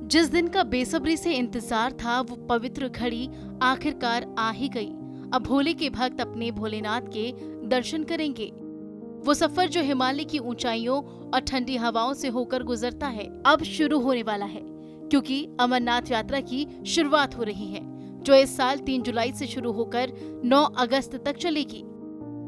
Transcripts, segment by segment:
जिस दिन का बेसब्री से इंतजार था वो पवित्र घड़ी आखिरकार आ ही गई। अब भोले के भक्त अपने भोलेनाथ के दर्शन करेंगे। वो सफर जो हिमालय की ऊंचाइयों और ठंडी हवाओं से होकर गुजरता है अब शुरू होने वाला है, क्योंकि अमरनाथ यात्रा की शुरुआत हो रही है, जो इस साल 3 जुलाई से शुरू होकर 9 अगस्त तक चलेगी।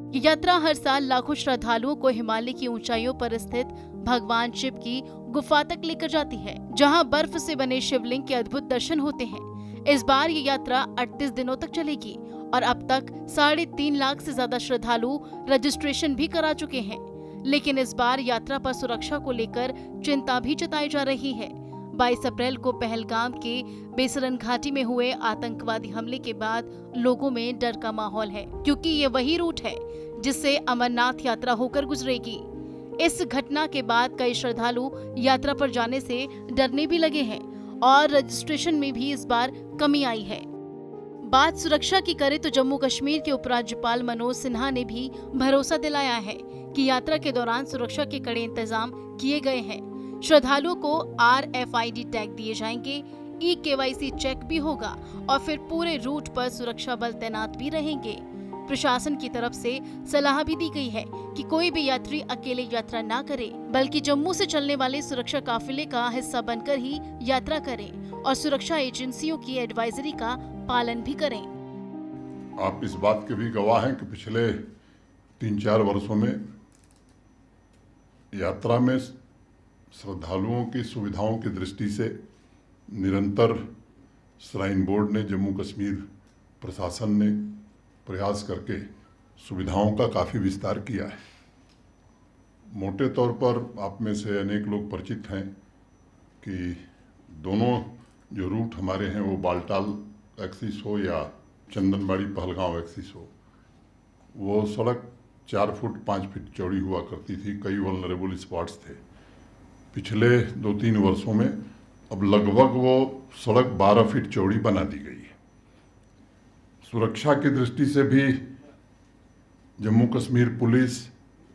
ये यात्रा हर साल लाखों श्रद्धालुओं को हिमालय की ऊंचाइयों पर स्थित भगवान शिव की गुफा तक लेकर जाती है, जहां बर्फ से बने शिवलिंग के अद्भुत दर्शन होते हैं। इस बार ये यात्रा 38 दिनों तक चलेगी और अब तक 3.5 लाख से ज्यादा श्रद्धालु रजिस्ट्रेशन भी करा चुके हैं। लेकिन इस बार यात्रा पर सुरक्षा को लेकर चिंता भी जताई जा रही है। 22 अप्रैल को पहलगाम के बेसरन घाटी में हुए आतंकवादी हमले के बाद लोगों में डर का माहौल है, क्योंकि ये वही रूट है जिससे अमरनाथ यात्रा होकर गुजरेगी। इस घटना के बाद कई श्रद्धालु यात्रा पर जाने से डरने भी लगे हैं और रजिस्ट्रेशन में भी इस बार कमी आई है। बात सुरक्षा की करें तो जम्मू कश्मीर के उपराज्यपाल मनोज सिन्हा ने भी भरोसा दिलाया है कि यात्रा के दौरान सुरक्षा के कड़े इंतजाम किए गए हैं। श्रद्धालुओं को RFID टैग दिए जाएंगे, eKYC चेक भी होगा और फिर पूरे रूट पर सुरक्षा बल तैनात भी रहेंगे। प्रशासन की तरफ से सलाह भी दी गई है कि कोई भी यात्री अकेले यात्रा ना करे, बल्कि जम्मू से चलने वाले सुरक्षा काफिले का हिस्सा बनकर ही यात्रा करें और सुरक्षा एजेंसियों की एडवाइजरी का पालन भी करें। आप इस बात के भी गवाह हैं कि पिछले 3-4 वर्षों में यात्रा में श्रद्धालुओं की सुविधाओं की दृष्टि से निरंतर श्राइन बोर्ड ने, जम्मू कश्मीर प्रशासन ने प्रयास करके सुविधाओं का काफ़ी विस्तार किया है। मोटे तौर पर आप में से अनेक लोग परिचित हैं कि दोनों जो रूट हमारे हैं वो बालटाल एक्सिस हो या चंदनबाड़ी पहलगांव एक्सिस हो, वो सड़क 4 फुट 5 फीट चौड़ी हुआ करती थी। कई वल्नरेबल स्पॉट्स थे। पिछले 2-3 वर्षों में अब लगभग वो सड़क 12 फीट चौड़ी बना दी गई है। सुरक्षा की दृष्टि से भी जम्मू कश्मीर पुलिस,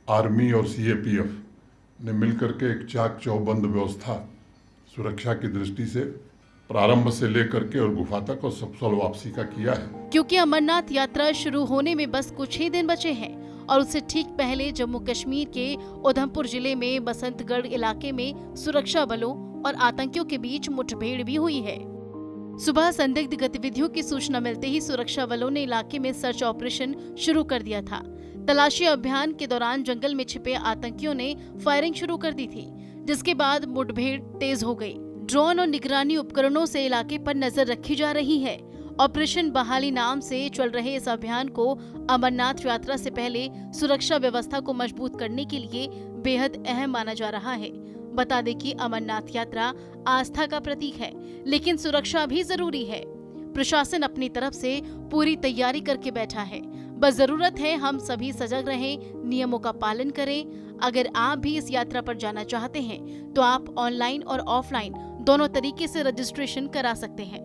आर्मी और CAPF ने मिलकर के एक चाक चौबंद व्यवस्था सुरक्षा की दृष्टि से प्रारंभ से लेकर के और गुफा तक और सफल वापसी का किया है। क्योंकि अमरनाथ यात्रा शुरू होने में बस कुछ ही दिन बचे हैं और उससे ठीक पहले जम्मू कश्मीर के उधमपुर जिले में बसंतगढ़ इलाके में सुरक्षा बलों और आतंकियों के बीच मुठभेड़ भी हुई है। सुबह संदिग्ध गतिविधियों की सूचना मिलते ही सुरक्षा बलों ने इलाके में सर्च ऑपरेशन शुरू कर दिया था। तलाशी अभियान के दौरान जंगल में छिपे आतंकियों ने फायरिंग शुरू कर दी थी, जिसके बाद मुठभेड़ तेज हो गई। ड्रोन और निगरानी उपकरणों से इलाके पर नजर रखी जा रही है। ऑपरेशन बहाली नाम से चल रहे इस अभियान को अमरनाथ यात्रा से पहले सुरक्षा व्यवस्था को मजबूत करने के लिए बेहद अहम माना जा रहा है। बता दें कि अमरनाथ यात्रा आस्था का प्रतीक है, लेकिन सुरक्षा भी जरूरी है। प्रशासन अपनी तरफ से पूरी तैयारी करके बैठा है। बस जरूरत है हम सभी सजग रहें, नियमों का पालन करें। अगर आप भी इस यात्रा पर जाना चाहते हैं तो आप ऑनलाइन और ऑफलाइन दोनों तरीके से रजिस्ट्रेशन करा सकते हैं।